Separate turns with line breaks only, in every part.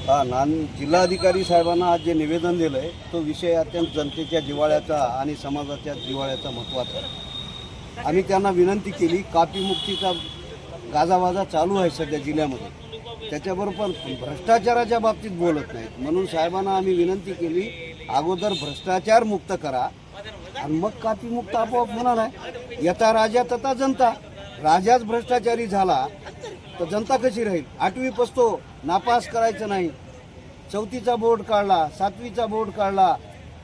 जिल्हाधिकारी साहेबांना आज जे निवेदन दिलं आहे तो विषय अत्यंत जनतेच्या जिव्हाळ्याचा आणि समाजाच्या जिव्हाळ्याचा महत्त्वाचा आहे। आम्ही त्यांना विनंती केली, कापीमुक्तीचा गाजावाजा चालू आहे सध्या जिल्ह्यामध्ये, त्याच्याबरोबर भ्रष्टाचाराच्या बाबतीत बोलत नाहीत, म्हणून साहेबांना आम्ही विनंती केली अगोदर भ्रष्टाचार मुक्त करा आणि मग कापीमुक्त आपोआप होणार आहे। यथा राजा तथा जनता, राजाच भ्रष्टाचारी झाला तर जनता कशी राहील? 8वी पसतो नापास करायचं नाही, 4थीचा बोर्ड काढला, 7वीचा बोर्ड काढला,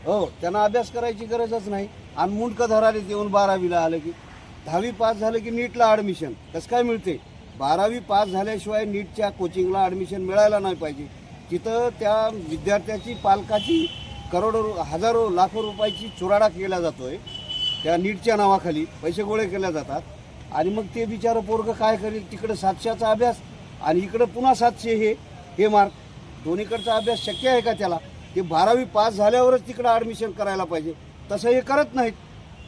हो त्यांना अभ्यास करायची गरजच नाही आणि मुंडकं धराले येऊन 12वीला आलं की 10वी पास झालं की नीटला ॲडमिशन कसं काय मिळते? 12वी पास झाल्याशिवाय नीटच्या कोचिंगला ॲडमिशन मिळायला नाही पाहिजे। तिथं त्या विद्यार्थ्याची पालकाची करोडो हजारो लाखो रुपयाची चुराडा केला जातोय, त्या नीटच्या नावाखाली पैसे गोळे केले जातात आणि मग ते बिचारं पोरगं काय करेल? तिकडे 700चा अभ्यास आणि इकडं पुन्हा 700 हे मार्क, दोन्हीकडचा अभ्यास शक्य आहे का त्याला? ते 12वी पास झाल्यावरच तिकडं ॲडमिशन करायला पाहिजे, तसं हे करत नाहीत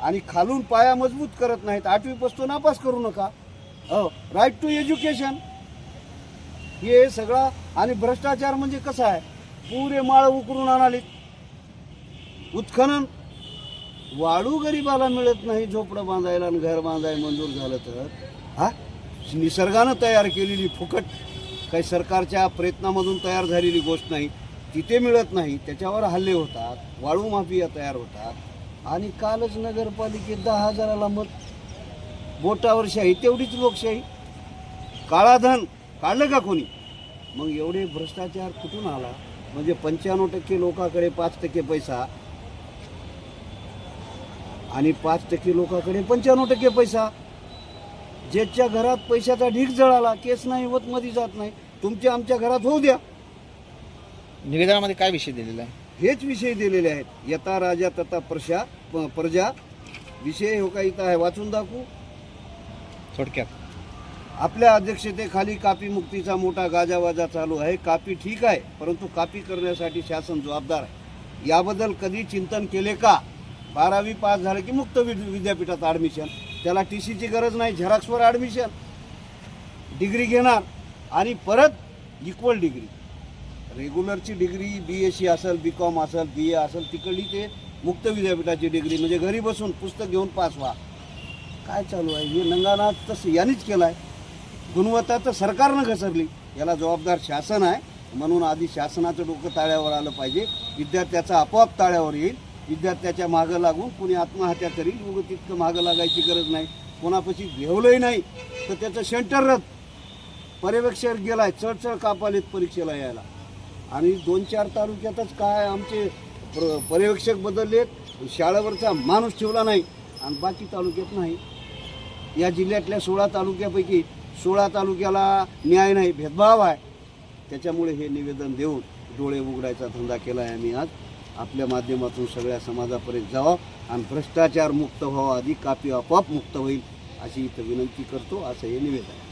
आणि खालून पाया मजबूत करत नाहीत। 8वी पसतो नापास करू नका, हो राईट टू एज्युकेशन हे सगळा। आणि भ्रष्टाचार म्हणजे कसं आहे? पुरे माळ उकरून आणाले, उत्खनन, वाळू गरिबाला मिळत नाही, झोपडं बांधायला आणि घर बांधायला मंजूर झालं तर निसर्गानं तयार केलेली फुकट, काही सरकारच्या प्रयत्नामधून तयार झालेली गोष्ट नाही, तिथे मिळत नाही, त्याच्यावर हल्ले होतात, वाळू माफिया तयार होतात। आणि कालच नगरपालिकेत 10,000ला मत, बोटावर शाही, तेवढीच लोकशाही, काळाधन काढलं का कोणी? मग एवढे भ्रष्टाचार कुठून आला? म्हणजे 95% लोकांकडे 5% पैसा आणि 5% लोकांकडे 95% पैसा। ज्याच्या घरात पैशाचा ढीग जळाला, केस नाही होत, मध्ये जात नाही, तुमच्या आमच्या घरात होऊ द्या।
निवेदनामध्ये काय विषय दिलेला आहे?
हेच विषय दिलेले आहेत, यथा राजा तथा प्रजा विषय हो का इथं आहे, वाचून दाखवू
थोडक्यात।
आपल्या अध्यक्षतेखाली कापीमुक्तीचा मोठा गाजावाजा चालू आहे। कापी ठीक आहे, परंतु कापी करण्यासाठी शासन जबाबदार आहे, याबद्दल कधी चिंतन केले का? 12वी पास झालं की मुक्त विद्यापीठात ॲडमिशन, त्याला TCची गरज नाही, झेरॉक्सवर ॲडमिशन, डिग्री घेणार आणि परत इक्वल डिग्री, रेग्युलरची डिग्री BSc असेल, BCom असेल, BA असेल, तिकडली ते मुक्त विद्यापीठाची डिग्री, म्हणजे घरी बसून पुस्तक घेऊन पास व्हा। काय चालू आहे हे? नंगानाथ तसं यांनीच केलं आहे, गुणवत्ता तर सरकारनं घसरली, याला जबाबदार शासन आहे, म्हणून आधी शासनाचं डोकं ताळ्यावर आलं पाहिजे, विद्यार्थ्याचा आपोआप ताळ्यावर येईल। विद्यार्थ्याच्या मागं लागून कोणी आत्महत्या करील, उगं तितकं मागं लागायची गरज नाही, कोणापाशी घेवलंही नाही तर त्याचं सेंटर रद्द, पर्यवेक्षक गेलाय, चढचढ कापालेत परीक्षेला यायला, आणि 2-4 तालुक्यातच काय आमचे पर्यवेक्षक बदललेत, शाळेवरचा माणूस ठेवला नाही आणि बाकी तालुक्यात नाही। या जिल्ह्यातल्या 16 तालुक्यापैकी 16 तालुक्याला न्याय नाही, भेदभाव आहे, त्याच्यामुळे हे निवेदन देऊन डोळे उघडायचा धंदा केला आहे आम्ही आज। आपल्या माध्यमातून सगळ्या समाजापर्यंत जावं आणि भ्रष्टाचार मुक्त व्हावा, आधी कापी आपोआप मुक्त होईल अशी इथं विनंती करतो, असं हे निवेदन आहे।